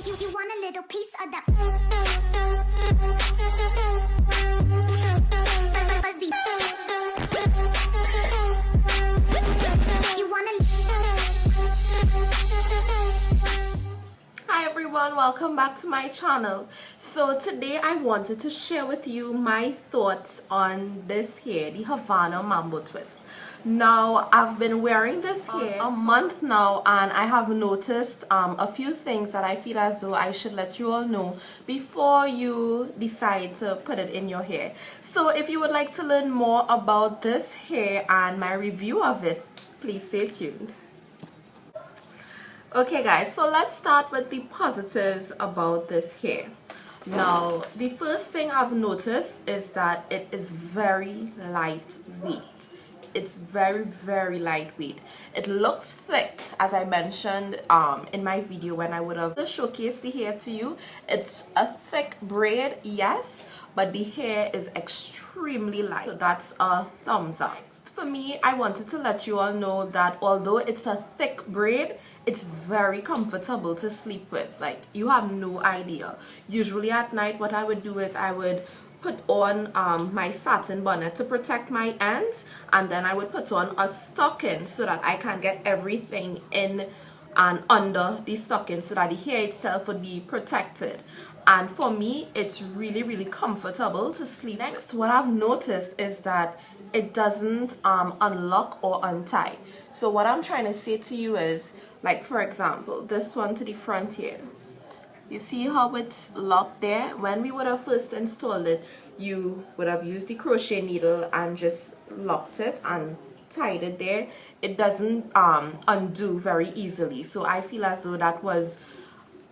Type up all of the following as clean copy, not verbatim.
You want a little piece of that fuzzy. You want Hi everyone, welcome back to my channel. So today I wanted to share with you my thoughts on this hair, the Havana Mambo twist. Now I've been wearing this hair a month now, and I have noticed a few things that I feel as though I should let you all know before you decide to put it in your hair. So if you would like to learn more about this hair and my review of it, please stay tuned. Okay guys, so let's start with the positives about this hair. Now, the first thing I've noticed is that it is very lightweight. It's very lightweight. It looks thick, as I mentioned in my video when I would have showcased the hair to you. It's a thick braid, yes, but the hair is extremely light, so that's a thumbs up. For me, I wanted to let you all know that although it's a thick braid, it's very comfortable to sleep with. Like, you have no idea. Usually at night what I would do is I would put on my satin bonnet to protect my ends, and then I would put on a stocking so that I can get everything in and under the stocking so that the hair itself would be protected. And for me, it's really comfortable to sleep. Next, what I've noticed is that it doesn't unlock or untie. So what I'm trying to say to you is, like for example, this one to the front here. You see how it's locked there? When we would have first installed it, you would have used the crochet needle and just locked it and tied it there. It doesn't undo very easily. So I feel as though that was,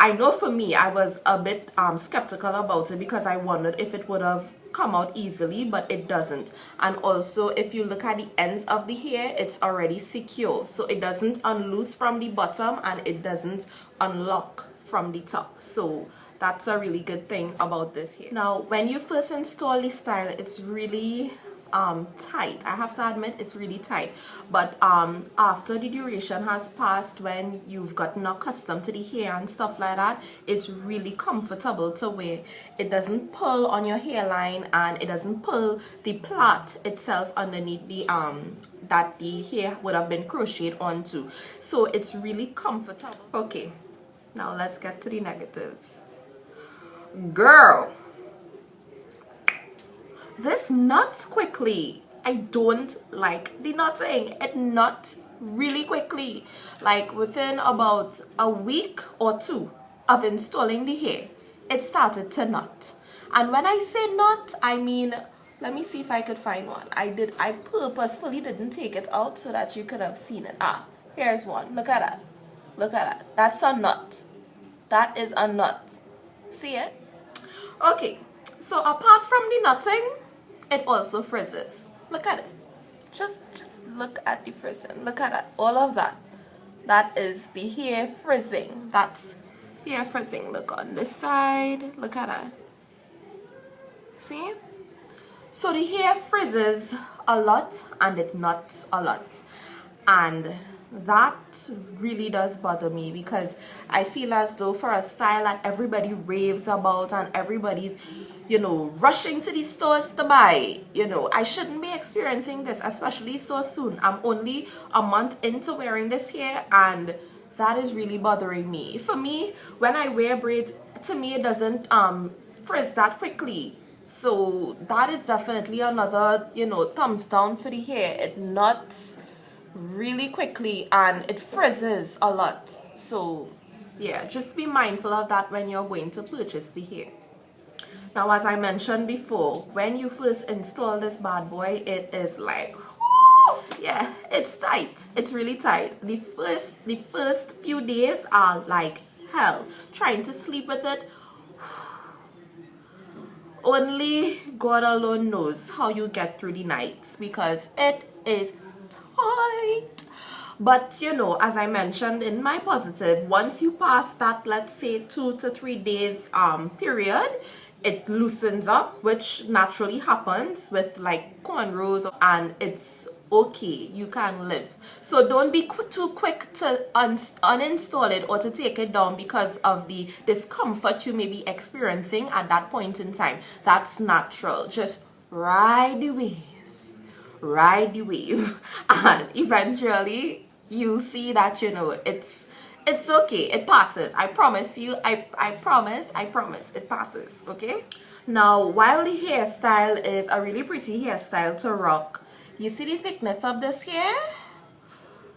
I know for me, I was a bit skeptical about it because I wondered if it would have come out easily, but it doesn't. And also, if you look at the ends of the hair, it's already secure. So it doesn't unloose from the bottom and it doesn't unlock from the top. So that's a really good thing about this hair. Now, when you first install the style, it's really tight. I have to admit, it's really tight, but after the duration has passed, when you've gotten accustomed to the hair and stuff like that, it's really comfortable to wear. It doesn't pull on your hairline and it doesn't pull the plait itself underneath the that the hair would have been crocheted onto. So it's really comfortable. Okay, now let's get to the negatives. Girl, this knots quickly. I don't like the knotting. It knots really quickly. Like within about a week or two of installing the hair, it started to knot. And when I say knot, I mean, let me see if I could find one. I purposefully didn't take it out so that you could have seen it. Ah, here's one. Look at that. Look at that. That's a knot. That is a knot. See it? Okay. So apart from the knotting, it also frizzes. Look at this. Just look at the frizzing. Look at that. All of that. That is the hair frizzing. That's hair frizzing. Look on this side. Look at that. See? So the hair frizzes a lot and it knots a lot. And that really does bother me because I feel as though for a style that everybody raves about and everybody's, you know, rushing to the stores to buy, you know, I shouldn't be experiencing this, especially so soon. I'm only a month into wearing this hair and that is really bothering me. For me, when I wear braids, to me it doesn't frizz that quickly. So that is definitely another, you know, thumbs down for the hair. It knots really quickly and it frizzes a lot. So yeah, just be mindful of that when you're going to purchase the hair. Now, as I mentioned before, when you first install this bad boy, it is like, yeah, it's tight. It's really tight. The first few days are like hell. Trying to sleep with it, only God alone knows how you get through the nights because it is tight. But you know, as I mentioned in my positive, once you pass that, let's say 2 to 3 days period, it loosens up, which naturally happens with like cornrows, and it's okay, you can live. So don't be too quick to uninstall it or to take it down because of the discomfort you may be experiencing at that point in time. That's natural. Just ride the wave. Ride the wave. And eventually you'll see that, you know, it's okay. It passes. I promise you. I promise it passes. Okay? Now, while the hairstyle is a really pretty hairstyle to rock, you see the thickness of this hair?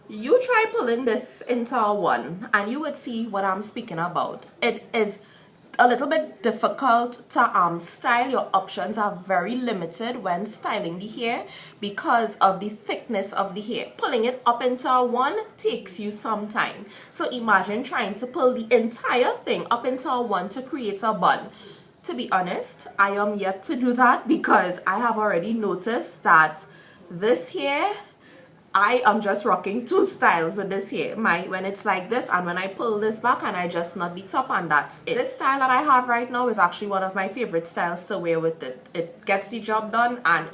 You try pulling this into a one and you would see what I'm speaking about. It is a little bit difficult to style. Your options are very limited when styling the hair because of the thickness of the hair. Pulling it up into a one takes you some time. So imagine trying to pull the entire thing up into a one to create a bun. To be honest, I am yet to do that because I have already noticed that this hair, I am just rocking two styles with this hair. When it's like this and when I pull this back and I just knot the top, and that's it. This style that I have right now is actually one of my favorite styles to wear with it. It gets the job done and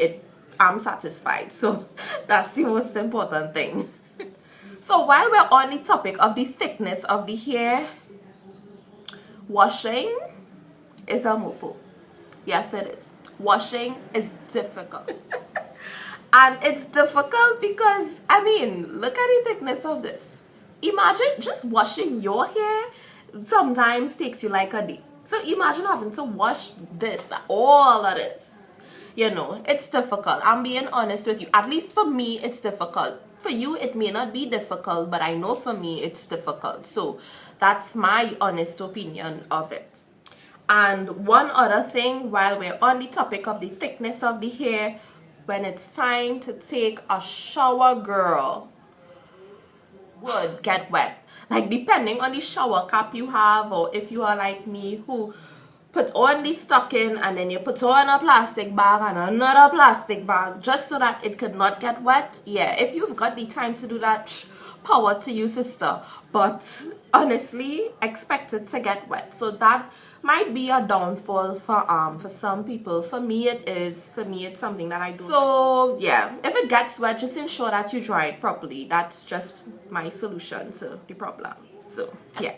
I'm satisfied. So that's the most important thing. So while we're on the topic of the thickness of the hair, washing is a mofo. Yes, it is. Washing is difficult. And it's difficult because, I mean, look at the thickness of this. Imagine just washing your hair sometimes takes you like a day. So imagine having to wash this, all of this. You know, it's difficult. I'm being honest with you. At least for me, it's difficult. For you, it may not be difficult, but I know for me, it's difficult. So that's my honest opinion of it. And one other thing, while we're on the topic of the thickness of the hair, when it's time to take a shower, girl, would get wet. Like, depending on the shower cap you have, or if you are like me who put on the stocking and then you put on a plastic bag and another plastic bag just so that it could not get wet. Yeah, if you've got the time to do that, power to you, sister. But honestly, expect it to get wet. So that might be a downfall for some people. For me, it is. For me, it's something that I do. So yeah, if it gets wet, just ensure that you dry it properly. That's just my solution to the problem. So yeah.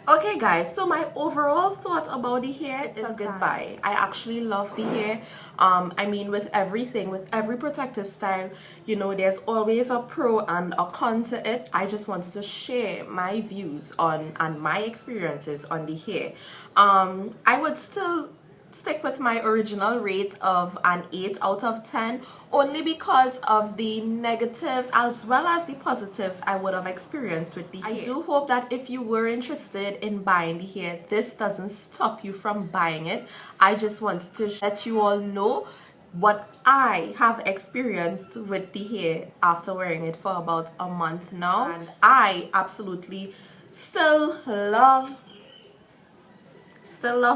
Okay guys, so my overall thought about the hair is a goodbye. I actually love the hair. I mean, with everything, with every protective style, you know, there's always a pro and a con to it. I just wanted to share my views on and my experiences on the hair. I would still stick with my original rate of an 8 out of 10 only because of the negatives as well as the positives I would have experienced with the hair. I do hope that if you were interested in buying the hair, this doesn't stop you from buying it. I just wanted to let you all know what I have experienced with the hair after wearing it for about a month now, and I absolutely still love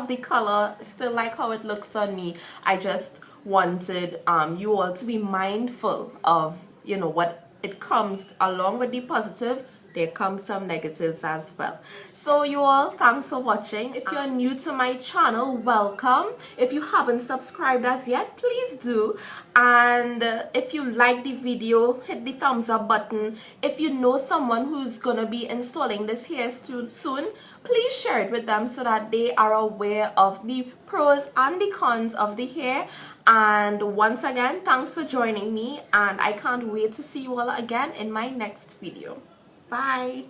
the color, still like how it looks on me. I just wanted you all to be mindful of, you know, what it comes along with the positive. There comes some negatives as well. So you all, thanks for watching. If you're new to my channel, welcome. If you haven't subscribed as yet, please do. And if you like the video, hit the thumbs up button. If you know someone who's gonna be installing this hair soon, please share it with them so that they are aware of the pros and the cons of the hair. And once again, thanks for joining me, and I can't wait to see you all again in my next video. Bye.